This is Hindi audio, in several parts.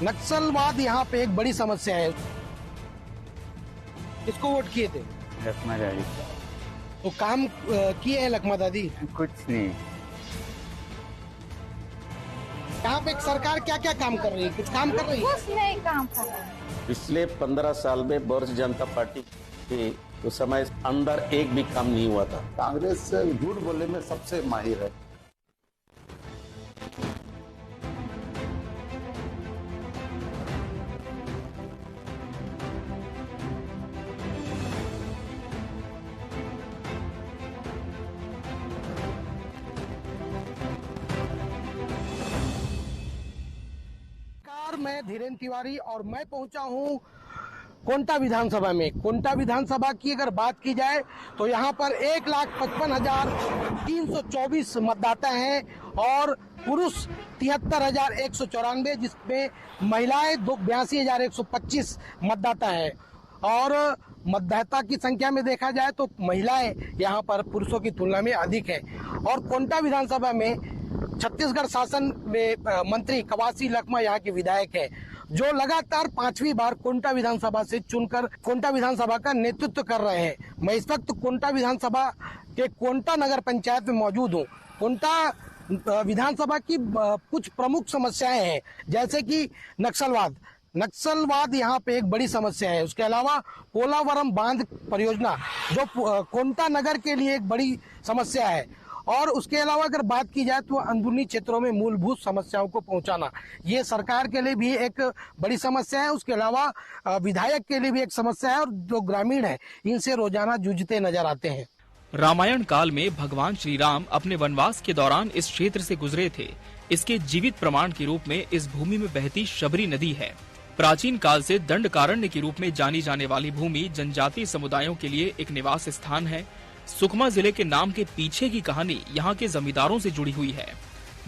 नक्सलवाद यहाँ पे एक बड़ी समस्या है। किसको वोट किए थे? लखमा दादी। तो काम किए हैं लखमा दादी? कुछ नहीं। यहाँ पे सरकार क्या क्या काम कर रही है? कुछ काम कर रही है? कुछ नहीं काम कर रही है। पिछले 15 साल में भारतीय जनता पार्टी के उस समय अंदर एक भी काम नहीं हुआ था। कांग्रेस झूठ बोलने में सबसे माहिर है। मैं धीरेन्द्र तिवारी और मैं पहुंचा हूं कोंटा विधानसभा में। कोंटा विधानसभा की अगर बात की जाए तो यहां पर 1,55,324 मतदाता हैं और पुरुष 73,194, जिसमें महिलाएं 82,125 मतदाता हैं। और मतदाता की संख्या में देखा जाए तो महिलाएं यहां पर पुरुषों की तुलना में अधिक है। और कोंटा विधानसभा में छत्तीसगढ़ शासन में मंत्री कवासी लखमा यहाँ के विधायक है, जो लगातार 5वीं बार कोंटा विधानसभा से चुनकर कोंटा विधानसभा का नेतृत्व कर रहे हैं। मैं इस वक्त कोंटा विधानसभा के कोंटा नगर पंचायत में मौजूद हूँ। कोंटा विधानसभा की कुछ प्रमुख समस्याएं हैं, जैसे कि नक्सलवाद यहाँ पे एक बड़ी समस्या है। उसके अलावा पोलावरम बांध परियोजना जो कोंटा नगर के लिए एक बड़ी समस्या है। और उसके अलावा अगर बात की जाए तो अंदरूनी क्षेत्रों में मूलभूत समस्याओं को पहुंचाना, ये सरकार के लिए भी एक बड़ी समस्या है। उसके अलावा विधायक के लिए भी एक समस्या है और जो ग्रामीण है इनसे रोजाना जूझते नजर आते हैं। रामायण काल में भगवान श्री राम अपने वनवास के दौरान इस क्षेत्र से गुजरे थे। इसके जीवित प्रमाण के रूप में इस भूमि में बहती शबरी नदी है। प्राचीन काल से दंडकारण्य के रूप में जानी जाने वाली भूमि जनजातीय समुदायों के लिए एक निवास स्थान है। सुकमा जिले के नाम के पीछे की कहानी यहाँ के जमींदारों से जुड़ी हुई है,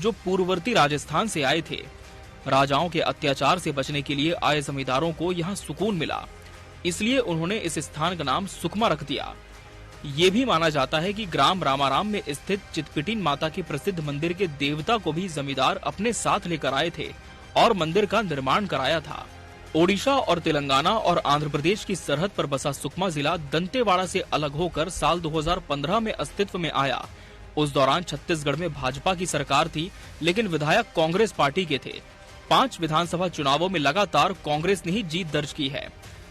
जो पूर्ववर्ती राजस्थान से आए थे। राजाओं के अत्याचार से बचने के लिए आए जमींदारों को यहाँ सुकून मिला, इसलिए उन्होंने इस स्थान का नाम सुकमा रख दिया। ये भी माना जाता है कि ग्राम रामाराम में स्थित चितपिटीन माता के प्रसिद्ध मंदिर के देवता को भी जमींदार अपने साथ लेकर आए थे और मंदिर का निर्माण कराया था। ओडिशा और तेलंगाना और आंध्र प्रदेश की सरहद पर बसा सुकमा जिला दंतेवाड़ा से अलग होकर साल 2015 में अस्तित्व में आया। उस दौरान छत्तीसगढ़ में भाजपा की सरकार थी, लेकिन विधायक कांग्रेस पार्टी के थे। 5 विधानसभा चुनावों में लगातार कांग्रेस ने ही जीत दर्ज की है।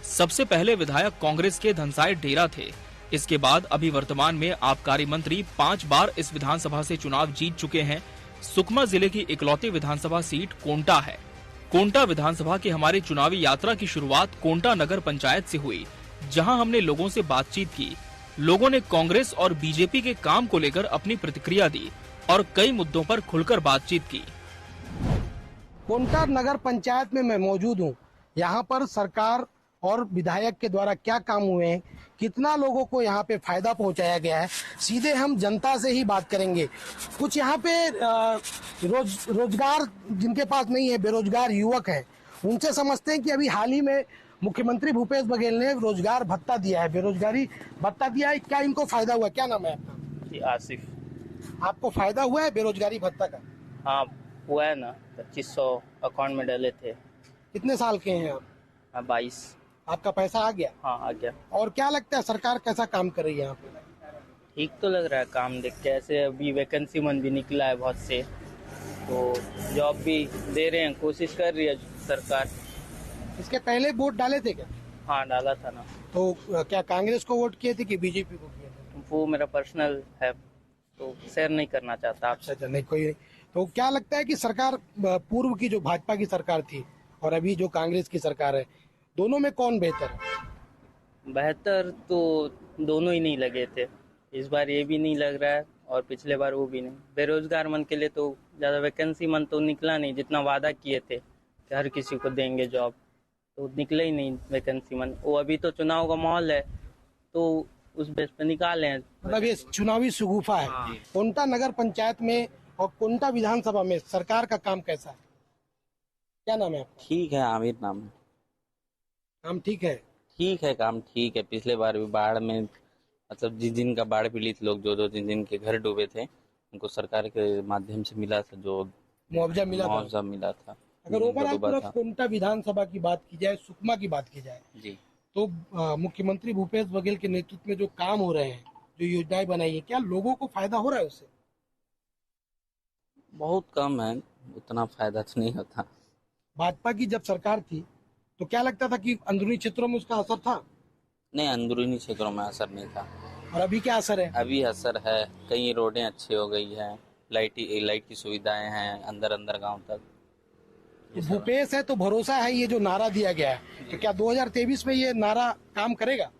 सबसे पहले विधायक कांग्रेस के धनसाय डेरा थे। इसके बाद अभी वर्तमान में आबकारी मंत्री 5 बार इस विधानसभा से चुनाव जीत चुके हैं। सुकमा जिले की इकलौती विधानसभा सीट कोंटा है। कोंटा विधानसभा की हमारी चुनावी यात्रा की शुरुआत कोंटा नगर पंचायत से हुई, जहां हमने लोगों से बातचीत की। लोगों ने कांग्रेस और बीजेपी के काम को लेकर अपनी प्रतिक्रिया दी और कई मुद्दों पर खुलकर बातचीत की। कोंटा नगर पंचायत में मैं मौजूद हूँ। यहाँ पर सरकार और विधायक के द्वारा क्या काम हुए हैं, कितना लोगों को यहाँ पे फायदा पहुँचाया गया है, सीधे हम जनता से ही बात करेंगे। कुछ यहाँ पे रोजगार जिनके पास नहीं है, बेरोजगार युवक हैं, उनसे समझते हैं कि अभी हाल ही में मुख्यमंत्री भूपेश बघेल ने रोजगार भत्ता दिया है, बेरोजगारी भत्ता दिया है। क्या इनको फायदा हुआ? क्या नाम है आपका? आसिफ। आपको फायदा हुआ है बेरोजगारी भत्ता का? हाँ हुआ है ना, 2500 अकाउंट में डाले थे। कितने साल के हैं आप? 22। आपका पैसा आ गया? हाँ आ गया। और क्या लगता है सरकार कैसा काम कर रही है यहाँ पे? ठीक तो लग रहा है काम देख के। ऐसे अभी वैकेंसी मन भी निकला है बहुत से, तो जॉब भी दे रहे हैं, कोशिश कर रही है सरकार। इसके पहले वोट डाले थे क्या? हाँ डाला था ना। तो क्या कांग्रेस को वोट किए थे कि बीजेपी को किए थे? वो मेरा पर्सनल है तो शेयर नहीं करना चाहता आपसे। अच्छा नहीं, कोई नहीं। तो क्या लगता है कि सरकार, पूर्व की जो भाजपा की सरकार थी और अभी जो कांग्रेस की सरकार है, दोनों में कौन बेहतर है? बेहतर तो दोनों ही नहीं लगे थे। इस बार ये भी नहीं लग रहा है और पिछले बार वो भी नहीं। बेरोजगार मन के लिए तो ज़्यादा वैकेंसी मन तो निकला नहीं, जितना वादा किए थे कि हर किसी को देंगे जॉब, तो निकले ही नहीं वैकेंसी मन। वो अभी तो चुनाव का माहौल है तो उस बेस पे निकाले हैं। मतलब ये चुनावी शगुफा है। हाँ। कोंटा नगर पंचायत में और कोंटा विधानसभा में सरकार का काम कैसा है? क्या नाम है आपका? ठीक है, आमिर नाम है। काम ठीक है? ठीक है, काम ठीक है। पिछले बार भी बाढ़ में, मतलब जिस दिन का बाढ़ पीड़ित लोग जो 2-3 दिन के घर डूबे थे, उनको सरकार के माध्यम से मिला था, जो मुआवजा मिला था। मुआवजा मिला था। अगर ओवरऑल बटुआ पूरा था। कोंटा विधानसभा की बात की जाए, सुकमा की बात की जाए, जी। तो मुख्यमंत्री भूपेश बघेल के नेतृत्व में जो काम हो रहे हैं, जो योजनाएं बनाई है, क्या लोगों को फायदा हो रहा है उससे? बहुत कम है, उतना फायदा तो नहीं होता। भाजपा की जब सरकार थी तो क्या लगता था कि अंदरूनी क्षेत्रों में उसका असर था, नहीं, अंदरूनी क्षेत्रों में असर नहीं था। और अभी क्या असर है? अभी असर है, कई रोडें अच्छी हो गई है, लाइट की सुविधाएं हैं अंदर अंदर गांव तक। तो भूपेश है तो भरोसा है, ये जो नारा दिया गया है, तो क्या 2023 में ये नारा काम करेगा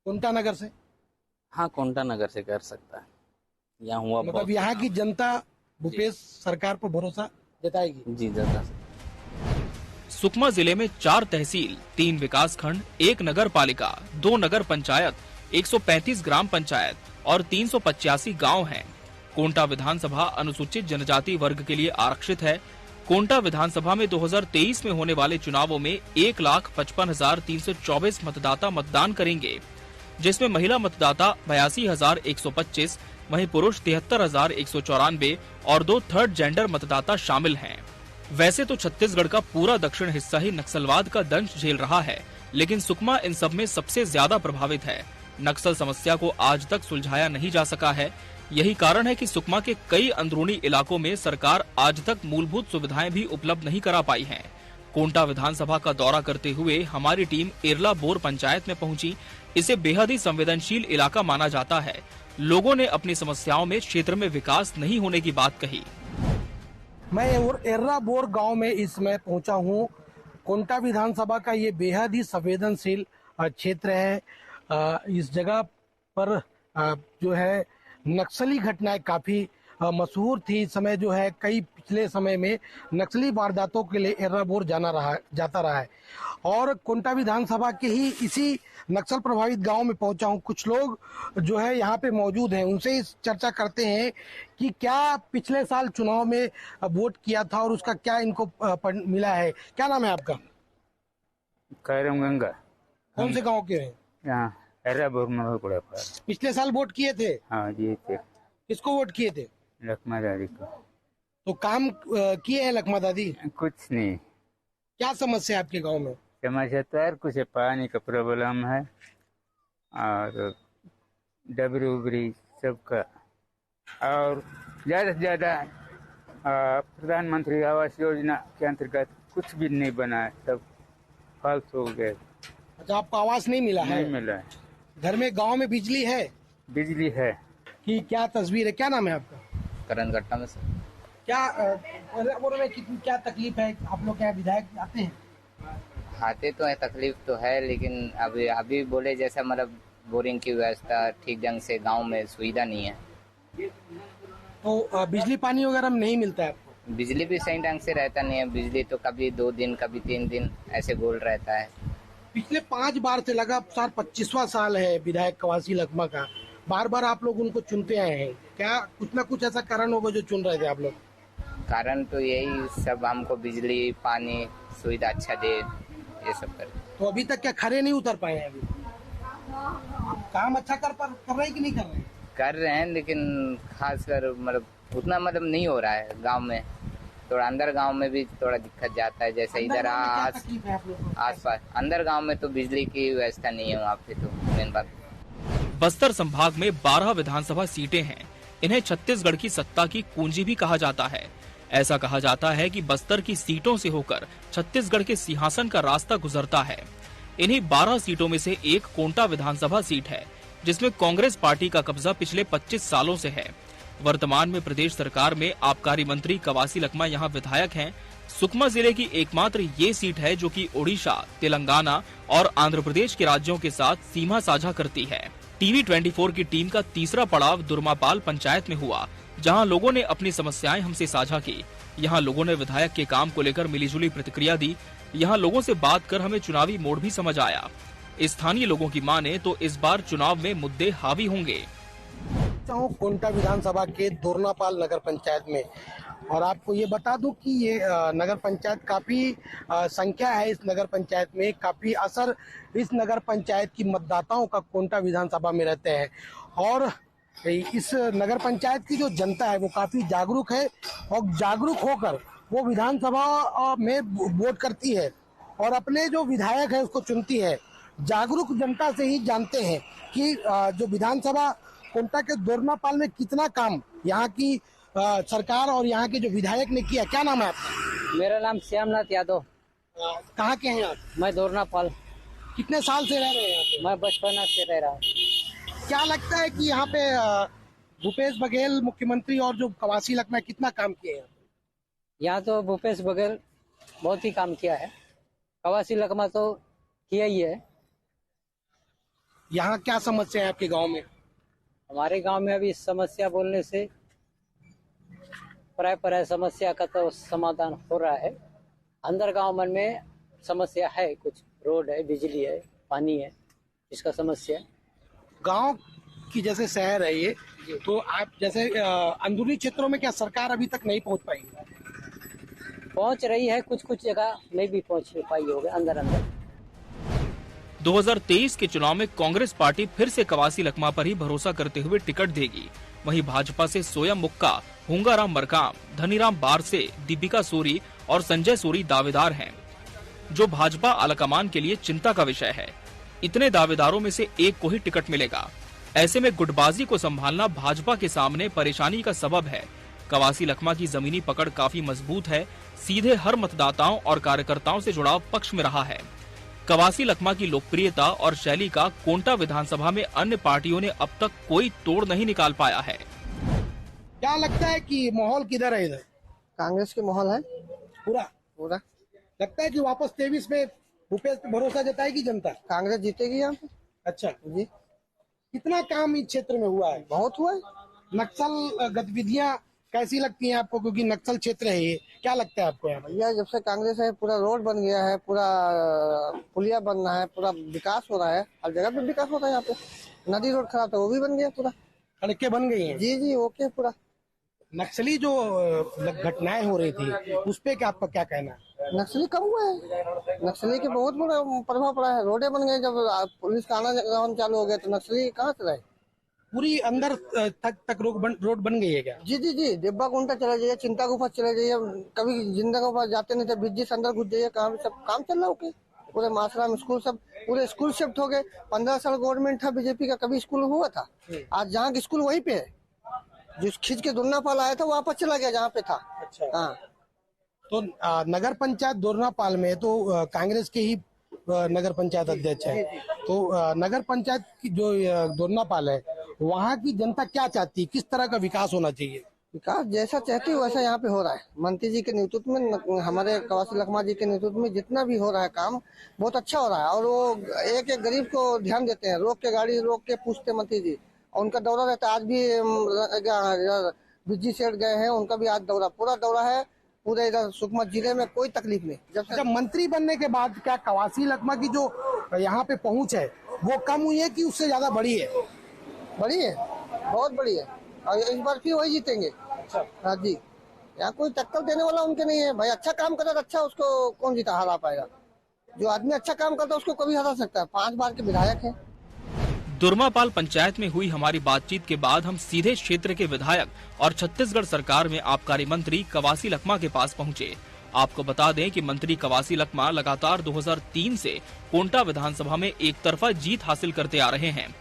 कोंटा नगर से? हाँ, कोंटा नगर से कर सकता है। यहाँ हुआ मतलब बहुत। यहाँ की जनता भूपेश सरकार पर भरोसा जताएगी। जी, ज्यादा। सुकमा जिले में 4 तहसील, 3 विकास खंड, 1 नगर पालिका, 2 नगर पंचायत, 135 ग्राम पंचायत और 385 गांव हैं। कोंटा विधानसभा अनुसूचित जनजाति वर्ग के लिए आरक्षित है। कोंटा विधानसभा में 2023 में होने वाले चुनावों में 1,55,324 मतदाता मतदान करेंगे, जिसमें महिला मतदाता 82,125, वहीं पुरुष 73,194 और 2 थर्ड जेंडर मतदाता शामिल हैं। वैसे तो छत्तीसगढ़ का पूरा दक्षिण हिस्सा ही नक्सलवाद का दंश झेल रहा है, लेकिन सुकमा इन सब में सबसे ज्यादा प्रभावित है। नक्सल समस्या को आज तक सुलझाया नहीं जा सका है। यही कारण है कि सुकमा के कई अंदरूनी इलाकों में सरकार आज तक मूलभूत सुविधाएं भी उपलब्ध नहीं करा पाई है। कोंटा विधानसभा का दौरा करते हुए हमारी टीम एरला बोर पंचायत में पहुंची। इसे बेहद ही संवेदनशील इलाका माना जाता है। लोगों ने अपनी समस्याओं में क्षेत्र में विकास नहीं होने की बात कही। मैं एर्रा बोर गांव में इसमें पहुंचा हूं। कोंटा विधानसभा का ये बेहद ही संवेदनशील क्षेत्र है। इस जगह पर जो है नक्सली घटनाएं काफी मशहूर थी। इस समय जो है कई पिछले समय में नक्सली वारदातों के लिए एर्रा बोर जाता रहा है और कोंटा विधानसभा के ही इसी नक्सल प्रभावित गांव में पहुंचा हूं। कुछ लोग जो है यहाँ पे मौजूद हैं, उनसे इस चर्चा करते हैं कि क्या पिछले साल चुनाव में वोट किया था और उसका क्या इनको मिला है। क्या नाम है आपका? कैरम गंगा। कौन से गांव के हैं? यहाँ एर्राबोर में पड़ा पर। पिछले साल वोट किए थे? हाँ जी, थे। किसको वोट किए थे? लखमा दादी को। तो काम किए हैं लखमा दादी? कुछ नहीं। क्या समस्या है आपके गांव में? समस्या तो यार कुछ पानी का प्रॉब्लम है और डबरी उबरी सबका, और ज़्यादा से ज़्यादा प्रधानमंत्री आवास योजना के अंतर्गत कुछ भी नहीं बना है, सब फालतू हो गए। अच्छा, आपको आवास नहीं मिला है? नहीं मिला है। घर में गांव में बिजली है? बिजली है। कि क्या तस्वीर है? क्या नाम है आपका? करण घटना में से क्या में कितनी क्या तकलीफ है? आप लोग क्या विधायक आते हैं? आते तो है, तकलीफ तो है, लेकिन अभी बोले जैसा मतलब बोरिंग की व्यवस्था ठीक ढंग से गांव में सुविधा नहीं है। तो बिजली पानी वगैरह में नहीं मिलता है आपको? बिजली भी सही ढंग से रहता नहीं है। बिजली तो कभी 2 दिन कभी 3 दिन ऐसे गोल रहता है। पिछले 5 बार से लगातार 25वां साल है विधायक कवासी लखमा का। बार बार आप लोग उनको चुनते आए हैं, क्या कुछ ना कुछ ऐसा कारण होगा जो चुन रहे थे आप लोग? कारण तो यही सब, हमको बिजली पानी सुविधा अच्छा दे, ये सब कर। तो अभी तक क्या खरे नहीं उतर पाए हैं? अभी काम अच्छा कर रहे हैं कि नहीं कर रहे हैं? कर रहे हैं, लेकिन खासकर मतलब उतना मतलब नहीं हो रहा है गांव में। थोड़ा अंदर गांव में भी थोड़ा दिक्कत जाता है, जैसे इधर आस-पास अंदर गांव में तो बिजली की व्यवस्था नहीं है वहाँ पे, तो मेन बात। बस्तर संभाग में 12 विधानसभा सीटें हैं। इन्हें छत्तीसगढ़ की सत्ता की कुंजी भी कहा जाता है। ऐसा कहा जाता है कि बस्तर की सीटों से होकर छत्तीसगढ़ के सिंहासन का रास्ता गुजरता है। इन्हीं 12 सीटों में से एक कोंटा विधानसभा सीट है, जिसमें कांग्रेस पार्टी का कब्जा पिछले 25 सालों से है। वर्तमान में प्रदेश सरकार में आबकारी मंत्री कवासी लखमा यहाँ विधायक हैं। सुकमा जिले की एकमात्र ये सीट है जो कि ओडिशा, तेलंगाना और आंध्र प्रदेश के राज्यों के साथ सीमा साझा करती है। टीवी 24 की टीम का तीसरा पड़ाव दुर्मापाल पंचायत में हुआ, जहां लोगों ने अपनी समस्याएं हमसे साझा की। यहां लोगों ने विधायक के काम को लेकर मिलीजुली प्रतिक्रिया दी। यहां लोगों से बात कर हमें चुनावी मोड़ भी समझ आया। स्थानीय लोगों की माने तो इस बार चुनाव में मुद्दे हावी होंगे। कोंटा विधानसभा के दोरनापाल नगर पंचायत में, और आपको ये बता दूं कि ये नगर पंचायत काफी संख्या है। इस नगर पंचायत में काफी असर इस नगर पंचायत की मतदाताओं का कोंटा विधानसभा में रहते हैं, और इस नगर पंचायत की जो जनता है वो काफी जागरूक है और जागरूक होकर वो विधानसभा में वोट करती है और अपने जो विधायक है उसको चुनती है। जागरूक जनता से ही जानते हैं कि जो विधानसभा कोंटा के दोरनापाल में कितना काम यहाँ की सरकार और यहाँ के जो विधायक ने किया। क्या नाम है आपका? मेरा नाम श्यामनाथ यादव। कहाँ के हैं आप? मैं दोरनापाल। कितने साल से रह रहे हैं यहाँ पे? मैं बचपन से रह रहा हूँ। क्या लगता है कि यहाँ पे भूपेश बघेल मुख्यमंत्री और जो कवासी लखमा कितना काम किए हैं? यहाँ तो भूपेश बघेल बहुत ही काम किया है, कवासी लखमा तो किया ही है। यहाँ क्या समस्या है आपके गांव में? हमारे गांव में अभी समस्या बोलने से प्राय समस्या का तो समाधान हो रहा है। अंदर गांव मन में समस्या है, कुछ रोड है, बिजली है, पानी है, इसका समस्या। गांव की जैसे शहर है ये, तो आप जैसे अंदरूनी क्षेत्रों में क्या सरकार अभी तक नहीं पहुंच पाई? पहुंच रही है, कुछ जगह नहीं भी पहुंच पाई होगी अंदर। 2023 के चुनाव में कांग्रेस पार्टी फिर से कवासी लखमा पर ही भरोसा करते हुए टिकट देगी। वहीं भाजपा से सोयम मुक्का, हुंगाराम मरकाम, धनीराम बारसे, दीपिका सोरी और संजय सोरी दावेदार हैं, जो भाजपा आलाकमान के लिए चिंता का विषय है। इतने दावेदारों में से एक को ही टिकट मिलेगा। ऐसे में गुटबाजी को संभालना भाजपा के सामने परेशानी का सबब है। कवासी लखमा की जमीनी पकड़ काफी मजबूत है, सीधे हर मतदाताओं और कार्यकर्ताओं से जुड़ाव पक्ष में रहा है। कवासी लखमा की लोकप्रियता और शैली का कोंटा विधानसभा में अन्य पार्टियों ने अब तक कोई तोड़ नहीं निकाल पाया है। क्या लगता है कि माहौल किधर है? इधर कांग्रेस के माहौल है पूरा। लगता है कि वापस 23 में भूपेश पे भरोसा जताएगी जनता? कांग्रेस जीतेगी यहाँ पे। अच्छा जी। कितना काम इस क्षेत्र में हुआ है? बहुत हुआ है। नक्सल गतिविधियां कैसी लगती हैं आपको, क्योंकि नक्सल क्षेत्र है ये? क्या लगता है आपको यहाँ? भैया जब से कांग्रेस है पूरा रोड बन गया है, पूरा पुलिया बन रहा है, पूरा विकास हो रहा है, हर जगह पे विकास हो रहा है। यहाँ पे नदी रोड खराब था, वो भी बन गया, पूरा सड़कें बन गई हैं। जी ओके। पूरा नक्सली जो घटनाएं हो रही थी उस पे आपका क्या कहना है? नक्सली कम हुआ है, नक्सली के बहुत बड़ा प्रभाव पड़ा है। रोडे बन गए, जब पुलिस का आना जाना चालू हो गया तो नक्सली कहाँ से रहे। पूरी अंदर तक रोड बन गई है क्या? जी। डिब्बा कुंटा चला जाइए, चिंता गुफा चला जाइए, कभी जिंदा गुफा जाते नहीं थे, बीच से अंदर घुस जाइए, कहाँ सब काम चल रहा है। पूरे मासराम स्कूल सब पूरे स्कूल शिफ्ट हो गए। 15 साल गवर्नमेंट था बीजेपी का, कभी स्कूल हुआ था? आज जहाँ की स्कूल वहीं पे है, जो खींच के दोरनापाल आया था वापस चला गया जहाँ पे था। अच्छा। हाँ। तो नगर पंचायत दोरनापाल में तो कांग्रेस के ही नगर पंचायत अध्यक्ष है, तो नगर पंचायत की जो दोरनापाल है वहाँ की जनता क्या चाहती है? किस तरह का विकास होना चाहिए? विकास जैसा चाहती है वैसा यहाँ पे हो रहा है। मंत्री जी के नेतृत्व में, हमारे कवासी लखमा जी के नेतृत्व में जितना भी हो रहा है काम बहुत अच्छा हो रहा है। और वो एक एक गरीब को ध्यान देते हैं, रोक के गाड़ी रोक के पूछते मंत्री जी, और उनका दौरा रहता है। आज भी बिजली सेठ गए हैं, उनका भी आज पूरा दौरा है। पूरे इधर सुकमा जिले में कोई तकलीफ नहीं। जब मंत्री बनने के बाद क्या कवासी लखमा की जो यहाँ पे पहुँच है वो कम हुई है कि उससे ज्यादा बढ़ी है? बड़ी है, बहुत बड़ी है, और इस बार फिर वही जीतेंगे। अच्छा। हाँ जी, यहाँ कोई टक्कर देने वाला उनके नहीं है भाई। अच्छा काम करता अच्छा, उसको कौन जीता हरा पाएगा? जो आदमी अच्छा काम करता है उसको कभी हरा सकता है। 5 बार के विधायक है। दुर्मापाल पंचायत में हुई हमारी बातचीत के बाद हम सीधे क्षेत्र के विधायक और छत्तीसगढ़ सरकार में आबकारी मंत्री कवासी लखमा के पास पहुंचे। आपको बता दें कि मंत्री कवासी लखमा लगातार 2003 से कोंटा विधानसभा में एक तरफा जीत हासिल करते आ रहे हैं।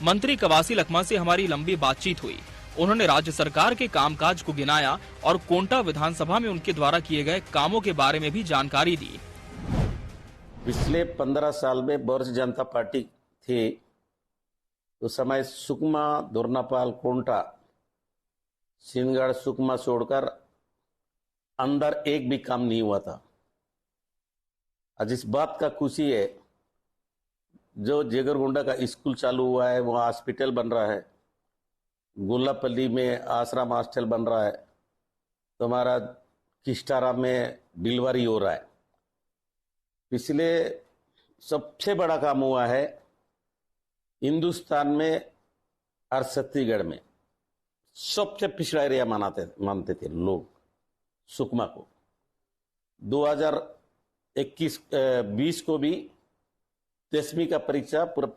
मंत्री कवासी लखमा से हमारी लंबी बातचीत हुई। उन्होंने राज्य सरकार के कामकाज को गिनाया और कोंटा विधानसभा में उनके द्वारा किए गए कामों के बारे में भी जानकारी दी। पिछले 15 साल में भारतीय जनता पार्टी थी, उस समय सुकमा, दोरनापाल, कोंटा, सिंहगढ़, सुकमा छोड़कर अंदर एक भी काम नहीं हुआ था। आज इस बात का खुशी है, जो जेगरगोंडा का स्कूल चालू हुआ है, वहाँ हॉस्पिटल बन रहा है, गोलापल्ली में आश्रम हॉस्टल बन रहा है, तो हमारा किस्टारा में डिलीवरी हो रहा है। पिछले सबसे बड़ा काम हुआ है हिंदुस्तान में और छत्तीसगढ़ में सबसे पिछड़ा एरिया मानते थे लोग सुकमा को। 2021-20 को भी 10वीं का परीक्षा पूरा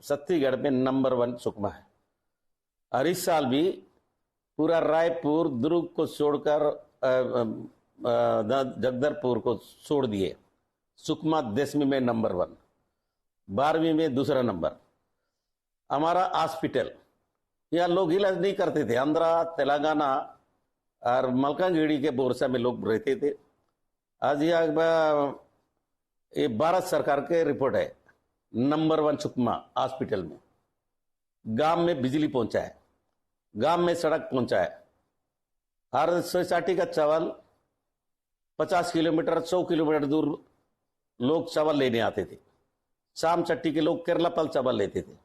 छत्तीसगढ़ में नंबर 1 सुकमा है। और इस साल भी पूरा रायपुर, दुर्ग को छोड़कर जगदलपुर को छोड़ दिए। सुकमा 10वीं में नंबर 1, 12वीं में दूसरा नंबर। हमारा हॉस्पिटल, यहाँ लोग इलाज नहीं करते थे। आंध्रा, तेलंगाना और मलकानगिरी के बोरसा में लोग रहते थे। आज ये भारत सरकार के रिपोर्ट है, नंबर 1 सुकमा हॉस्पिटल में। गांव में बिजली पहुंचा है, गांव में सड़क पहुंचा है। हर सोसाइटी का चावल 50 किलोमीटर 100 किलोमीटर दूर लोग चावल लेने आते थे। शाम चट्टी के लोग केरला पल चावल लेते थे,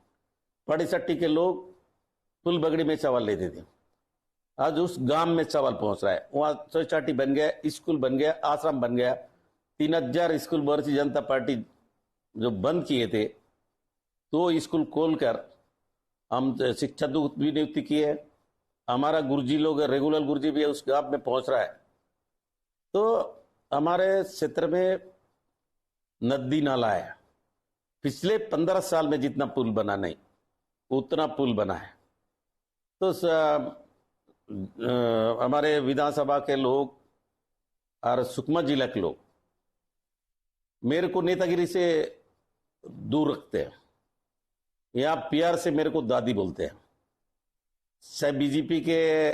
पड़ी चट्टी के लोग फुलबगड़ी में चावल लेते थे। आज उस गांव में चावल पहुंच रहा है। वहां सोसाइटी बन गया, स्कूल बन गया, आश्रम बन गया। 3000 स्कूल भारतीय जनता पार्टी जो बंद किए थे, तो स्कूल खोलकर हम शिक्षा दूत भी नियुक्ति किए है। हमारा गुरुजी लोग, रेगुलर गुरुजी भी उस गांव में पहुंच रहा है। तो हमारे क्षेत्र में नदी नाला है। पिछले 15 साल में जितना पुल बना नहीं, उतना पुल बना है। तो हमारे विधानसभा के लोग और सुकमा जिला के लोग मेरे को नेतागिरी से दूर रखते हैं। यहाँ प्यार से मेरे को दादी बोलते हैं। चाहे बीजेपी के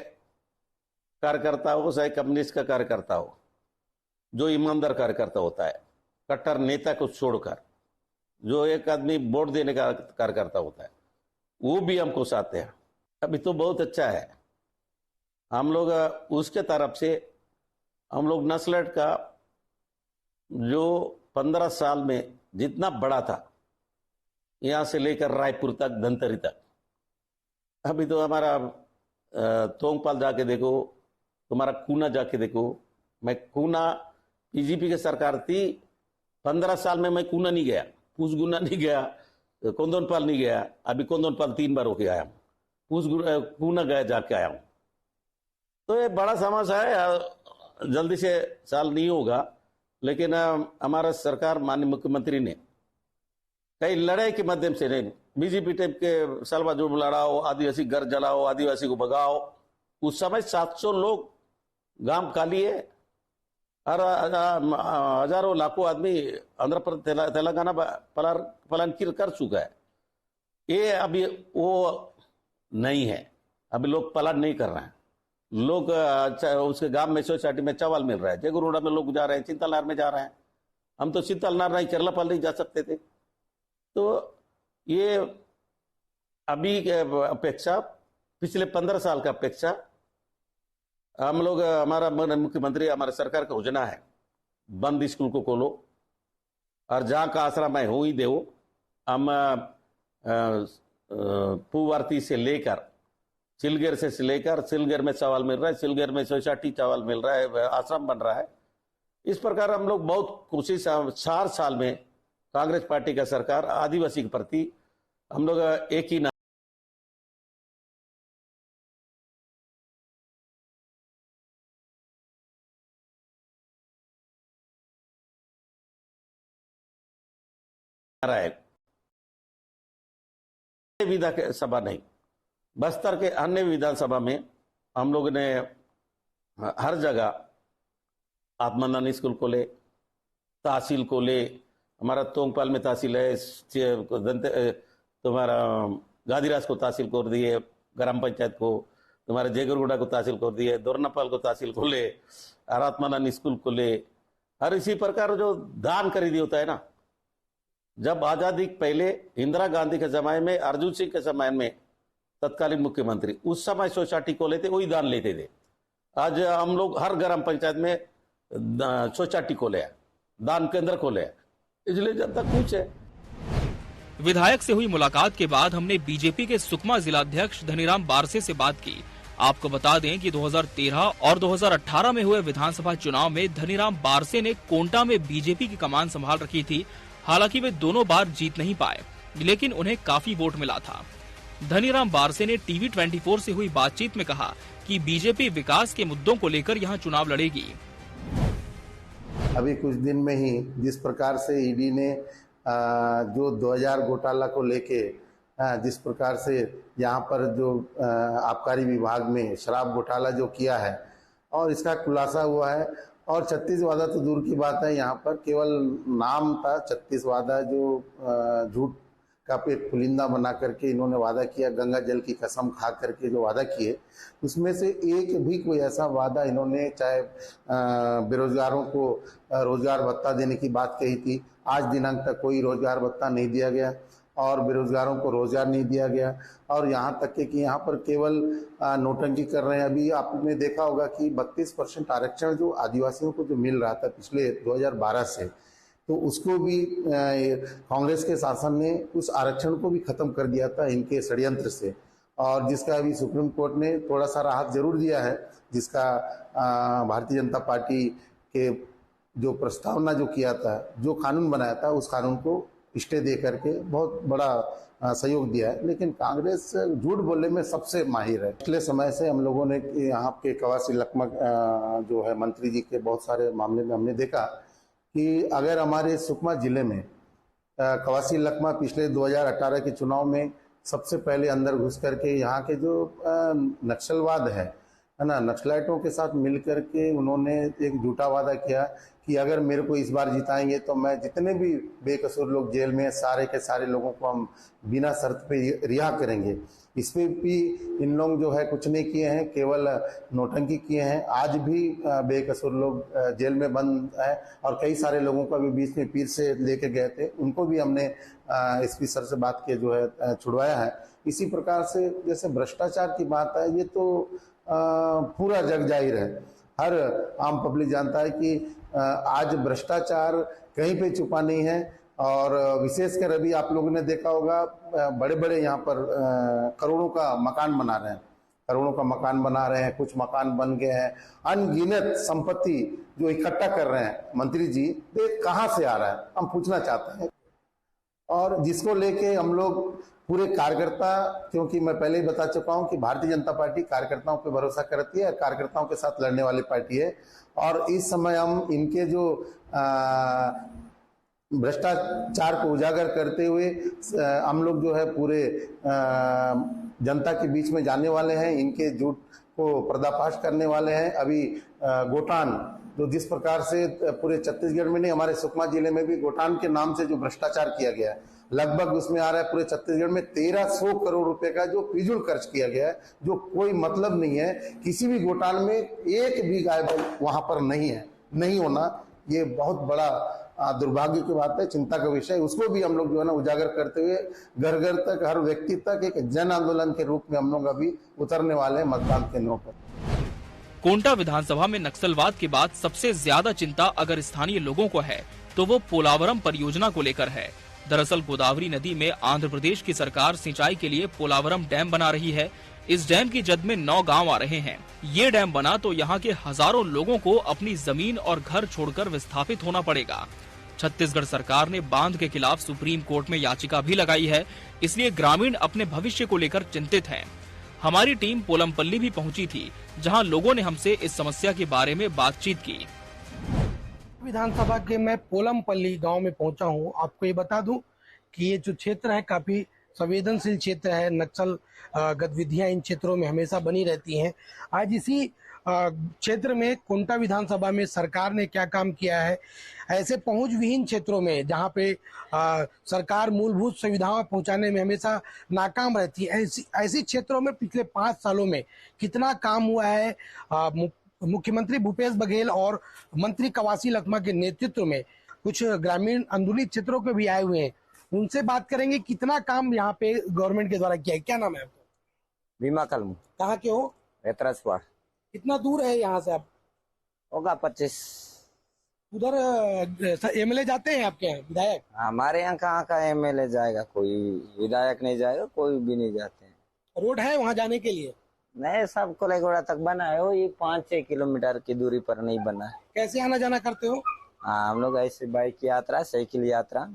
कार्यकर्ता हो, चाहे कम्युनिस्ट का कार्यकर्ता हो, जो ईमानदार कार्यकर्ता होता है, कट्टर नेता को छोड़कर जो एक आदमी वोट देने का कार्यकर्ता होता है, वो भी हमको चाहते हैं। अभी तो बहुत अच्छा है। हम लोग उसके तरफ से हम लोग नस्लट का जो 15 साल में जितना बड़ा था, यहाँ से लेकर रायपुर तक, धनतरी तक। अभी तो हमारा तोंगपाल जाके देखो, तुम्हारा कूना जाके देखो। मैं कूना, बीजेपी की सरकार थी, 15 साल में मैं कूना नहीं गया, पूसगुना नहीं गया, कोंदोनपाल नहीं गया। अभी कोंदोनपाल 3 बार होके आया हूँ, कूना गया जाके आया हूँ। तो ये बड़ा समस्या है, जल्दी से साल नहीं होगा। लेकिन हमारा सरकार, माननीय मुख्यमंत्री ने कई लड़ाई के माध्यम से, नहीं बीजेपी टाइप के सलवा जुर्म लड़ाओ, आदिवासी घर जलाओ, आदिवासी को भगाओ। उस समय 700 लोग गांव खाली है और हजारों लाखों आदमी आंध्र प्रदेश, तेलंगाना पलायन कर चुका है। ये अभी वो नहीं है। अभी लोग पलायन नहीं कर रहे हैं। लोग उसके गांव में, सोसाइटी में चावल मिल रहा है। जगुरोडा में लोग जा रहे हैं, चिंतलनार में जा रहे हैं। हम तो चिंतलनार नहीं, केरलापाल नहीं जा सकते थे। तो ये अभी के अपेक्षा, पिछले 15 साल का अपेक्षा हम लोग, हमारा मुख्यमंत्री, हमारे सरकार का योजना है, बंद स्कूल को खोलो और जहाँ का आश्रम है हो ही दो। हम पुवारती से लेकर सिलगर से लेकर, सिलगर में चावल मिल रहा है, सिलगर में सोसाइटी चावल मिल रहा है, आश्रम बन रहा है। इस प्रकार हम लोग बहुत कोशिश, 4 साल में कांग्रेस पार्टी का सरकार आदिवासी के प्रति हम लोग एक ही है। विधानसभा नहीं, बस्तर के अन्य विधानसभा में हम लोगों ने हर जगह आत्मानंद स्कूल खोले, तहसील खोले। हमारा तोंगपाल में तहसील है, तुम्हारा गादीराज को तहसील कर दिए, ग्राम पंचायत को, तुम्हारे जयगरगुड़ा को तहसील कर दिए, दोरनापाल को तहसील खोले, और आत्मानंद स्कूल खोले। और इसी प्रकार जो दान खरीदी होता है ना, जब आजादी पहले इंदिरा गांधी के जमाने में, अर्जुन सिंह के समय में तत्कालीन मुख्यमंत्री, उस समय सोसाइटी को लेते, वही दान लेते थे। आज हम लोग हर ग्राम पंचायत में सोसाइटी खोले, दान केंद्र खोले, इसलिए जनता खुश है। विधायक से हुई मुलाकात के बाद हमने बीजेपी के सुकमा जिलाध्यक्ष धनीराम बारसे से बात की। आपको बता दें कि 2013 और 2018 में हुए विधानसभा चुनाव में धनीराम बारसे ने कोंटा में बीजेपी की कमान संभाल रखी थी। हालांकि वे दोनों बार जीत नहीं पाए, लेकिन उन्हें काफी वोट मिला था। धनीराम बारसे ने टीवी 24 से हुई बातचीत में कहा कि बीजेपी विकास के मुद्दों को लेकर यहां चुनाव लड़ेगी। अभी कुछ दिन में ही जिस प्रकार से ईडी ने जो 2000 घोटाला को लेके जिस प्रकार से यहाँ पर जो आबकारी विभाग में शराब घोटाला जो किया है, और इसका खुलासा हुआ है। और 36 वादा तो दूर की बात है, यहाँ पर केवल नाम था 36 वादा, जो झूठ का पेट पुलिंदा बना करके इन्होंने वादा किया, गंगा जल की कसम खा करके जो वादा किए, उसमें से एक भी कोई ऐसा वादा इन्होंने, चाहे बेरोजगारों को रोजगार भत्ता देने की बात कही थी, आज दिनांक तक कोई रोजगार भत्ता नहीं दिया गया और बेरोजगारों को रोजगार नहीं दिया गया। और यहाँ तक कि यहाँ पर केवल नोटंकी कर रहे हैं। अभी आपने देखा होगा कि 32% आरक्षण जो आदिवासियों को जो मिल रहा था पिछले 2012 से, तो उसको भी कांग्रेस के शासन ने उस आरक्षण को भी खत्म कर दिया था इनके षड्यंत्र से, और जिसका अभी सुप्रीम कोर्ट ने थोड़ा सा राहत जरूर दिया है, जिसका भारतीय जनता पार्टी के जो प्रस्तावना जो किया था, जो कानून बनाया था, उस कानून को स्टे दे करके बहुत बड़ा सहयोग दिया है। लेकिन कांग्रेस झूठ बोलने में सबसे माहिर है। पिछले समय से हम लोगों ने यहाँ के कवासी लखमा जो है मंत्री जी के बहुत सारे मामले में हमने देखा कि अगर हमारे सुकमा जिले में कवासी लखमा पिछले 2018 के चुनाव में सबसे पहले अंदर घुस करके यहाँ के जो नक्सलवाद है ना, नक्सलाइटों के साथ मिलकर के उन्होंने एक झूठा वादा किया कि अगर मेरे को इस बार जिताएंगे तो मैं जितने भी बेकसूर लोग जेल में, सारे के सारे लोगों को हम बिना शर्त पे रिहा करेंगे। इस पे भी इन लोग जो है कुछ नहीं किए हैं, केवल नोटंकी किए हैं। आज भी बेकसूर लोग जेल में बंद है और कई सारे लोगों को अभी बीच में पीर से लेके गए थे, उनको भी हमने एसपी सर से बात के जो है छुड़वाया है। इसी प्रकार से जैसे भ्रष्टाचार की बात है, ये तो पूरा जग जाहिर है, हर आम पब्लिक जानता है कि आज भ्रष्टाचार कहीं पे छुपा नहीं है। और विशेषकर अभी आप लोगों ने देखा होगा बड़े बड़े यहाँ पर करोड़ों का मकान बना रहे हैं, करोड़ों का मकान बना रहे हैं, कुछ मकान बन गए हैं, अनगिनत संपत्ति जो इकट्ठा कर रहे हैं मंत्री जी, ये कहाँ से आ रहा है, हम पूछना चाहते हैं। और जिसको लेके हम लोग पूरे कार्यकर्ता, क्योंकि मैं पहले ही बता चुका हूं कि भारतीय जनता पार्टी कार्यकर्ताओं पे भरोसा करती है, कार्यकर्ताओं के साथ लड़ने वाली पार्टी है। और इस समय हम इनके जो भ्रष्टाचार को उजागर करते हुए हम लोग जो है पूरे जनता के बीच में जाने वाले हैं, इनके झूठ को पर्दाफाश करने वाले हैं। अभी गोटान जो जिस प्रकार से पूरे छत्तीसगढ़ में नहीं, हमारे सुकमा जिले में भी गोटान के नाम से जो भ्रष्टाचार किया गया है, लगभग उसमें आ रहा है पूरे छत्तीसगढ़ में 1300 करोड़ रुपए का जो फिजूल खर्च किया गया है, जो कोई मतलब नहीं है। किसी भी गोटान में एक भी गाय बैल वहां पर नहीं है, नहीं होना, ये बहुत बड़ा दुर्भाग्य की बात है, चिंता का विषय। उसको भी हम लोग जो है ना उजागर करते हुए घर घर तक, हर व्यक्ति तक एक जन आंदोलन के रूप में हम लोग अभी उतरने वाले हैं मतदान केंद्रों पर। कोंटा विधानसभा में नक्सलवाद के बाद सबसे ज्यादा चिंता अगर स्थानीय लोगों को है तो वो पोलावरम परियोजना को लेकर है। दरअसल गोदावरी नदी में आंध्र प्रदेश की सरकार सिंचाई के लिए पोलावरम डैम बना रही है। इस डैम की जद में 9 गांव आ रहे हैं। ये डैम बना तो यहाँ के हजारों लोगों को अपनी जमीन और घर छोड़कर विस्थापित होना पड़ेगा। छत्तीसगढ़ सरकार ने बांध के खिलाफ सुप्रीम कोर्ट में याचिका भी लगाई है, इसलिए ग्रामीण अपने भविष्य को लेकर चिंतित हैं। हमारी टीम पोलमपल्ली भी पहुंची थी, जहां लोगों ने हमसे इस समस्या के बारे में बातचीत की। विधानसभा के मैं पोलमपल्ली गांव में पहुंचा हूं। आपको ये बता दूं कि ये जो क्षेत्र है काफी संवेदनशील क्षेत्र है। नक्सल गतिविधियां इन क्षेत्रों में हमेशा बनी रहती हैं। आज इसी क्षेत्र में कोंटा विधानसभा में सरकार ने क्या काम किया है, ऐसे पहुंच विहीन क्षेत्रों में जहां पे सरकार मूलभूत सुविधाएं पहुंचाने में हमेशा नाकाम रहती है, ऐसी क्षेत्रों में पिछले 5 सालों में कितना काम हुआ है। मुख्यमंत्री भूपेश बघेल और मंत्री कवासी लखमा के नेतृत्व में कुछ ग्रामीण अंदरूनी क्षेत्रों के भी आए हुए हैं, उनसे बात करेंगे कितना काम यहाँ पे गवर्नमेंट के द्वारा किया है। क्या नाम है आपका? बीमा कलम। कहाँ के हो? रेतराजपाड़। कितना दूर है यहाँ से आप? होगा 25। उधर एमएलए जाते हैं आपके यहाँ, विधायक? हमारे यहाँ कहाँ का एमएलए जाएगा, कोई विधायक नहीं जाएगा, कोई भी नहीं जाते हैं। रोड है वहाँ जाने के लिए? नहीं, सब कोलेगोड़ा तक बना है, वो ये 5-6 किलोमीटर की दूरी पर नहीं बना है। कैसे आना जाना करते हो? हाँ, हम लोग ऐसे बाइक यात्रा, साइकिल यात्रा।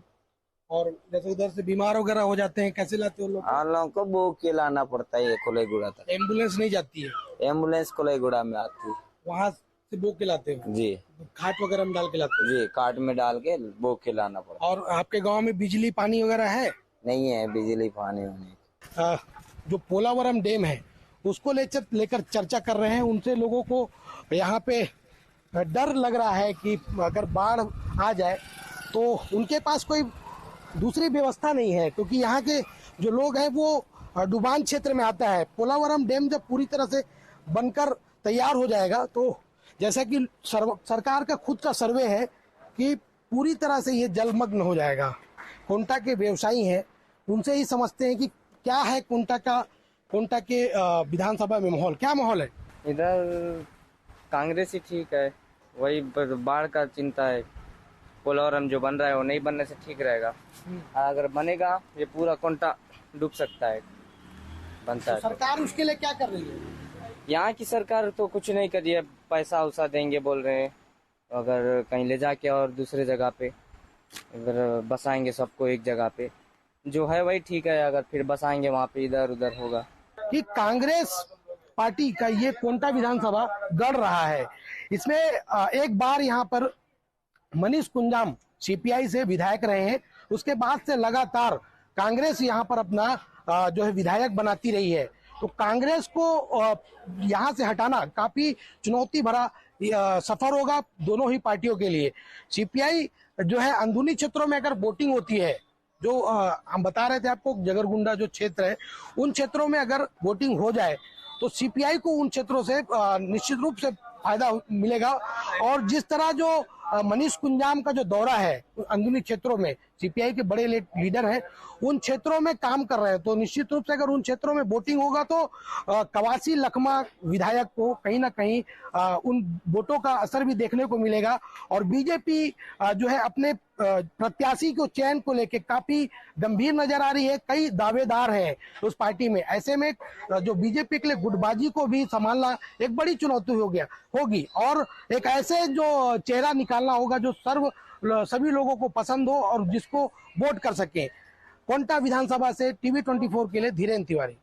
और जैसे उधर से बीमार वगैरह हो जाते हैं, कैसे लाते हो लोग? हम लोगों को बोक के लाना पड़ता है कोलेगुड़ा तक। एम्बुलेंस नहीं जाती है? एम्बुलेंस कोलेगुड़ा में आती है, वहाँ से बोक के लाते हो? जी। खाट वगैरह में डाल के लाते हो? जी, खाट में डाल के बोक के लाना पड़ता है। और आपके गाँव में बिजली पानी वगैरह है? नहीं है बिजली पानी होने। जो पोलावरम डैम है उसको लेकर चर्चा कर रहे हैं, उनसे लोगों को यहाँ पे डर लग रहा है कि अगर बाढ़ आ जाए तो उनके पास कोई दूसरी व्यवस्था नहीं है, क्योंकि यहाँ के जो लोग हैं वो डुबान क्षेत्र में आता है। पोलावरम डैम जब पूरी तरह से बनकर तैयार हो जाएगा तो जैसा कि सरकार का खुद का सर्वे है कि पूरी तरह से ये जलमग्न हो जाएगा। कोंटा के व्यवसायी हैं, उनसे ही समझते हैं कि क्या है कोंटा के विधानसभा में माहौल, क्या माहौल है? इधर कांग्रेस ही ठीक है, वही बाढ़ का चिंता है। पोलावरम जो बन रहा है वो नहीं बनने से ठीक रहेगा, अगर बनेगा ये पूरा कोंटा डूब सकता है, बनता है। सरकार उसके लिए क्या कर रही है? यहाँ की सरकार तो कुछ नहीं कर रही है, पैसा उसा देंगे बोल रहे हैं, अगर कहीं ले जाके और दूसरे जगह पे अगर बसाएंगे सबको एक जगह पे, जो है वही ठीक है। अगर फिर बसाएंगे वहाँ पे इधर उधर होगा। कि कांग्रेस पार्टी का ये कोंटा विधानसभा गढ़ रहा है। इसमें एक बार यहाँ पर मनीष कुंजाम सीपीआई से विधायक रहे हैं, उसके बाद से लगातार कांग्रेस यहाँ पर अपना जो है विधायक बनाती रही है। तो कांग्रेस को यहाँ से हटाना काफी चुनौती भरा सफर होगा दोनों ही पार्टियों के लिए। सीपीआई जो है अंदरूनी क्षेत्रों में अगर वोटिंग होती है, जो हम बता रहे थे आपको जगरगुंडा जो क्षेत्र है, उन क्षेत्रों में अगर वोटिंग हो जाए तो सीपीआई को उन क्षेत्रों से निश्चित रूप से फायदा मिलेगा। और जिस तरह जो मनीष कुंजाम का जो दौरा है अंदरूनी क्षेत्रों में, सीपीआई के बड़े लीडर हैं, उन क्षेत्रों में काम कर रहे हैं, तो निश्चित रूप से अगर उन क्षेत्रों में वोटिंग होगा तो कवासी लखमा विधायक को कहीं ना कहीं उन वोटों का असर भी देखने को मिलेगा। और बीजेपी जो है अपने प्रत्याशी को चयन को लेकर काफी गंभीर नजर आ रही है। कई दावेदार हैं उस पार्टी में, ऐसे में जो बीजेपी के लिए गुटबाजी को भी संभालना एक बड़ी चुनौती होगी और एक ऐसे जो चेहरा निकालना होगा जो सभी लोगों को पसंद हो और जिसको वोट कर सके। कोंटा विधानसभा से टीवी 24 के लिए धीरेन्द्र तिवारी।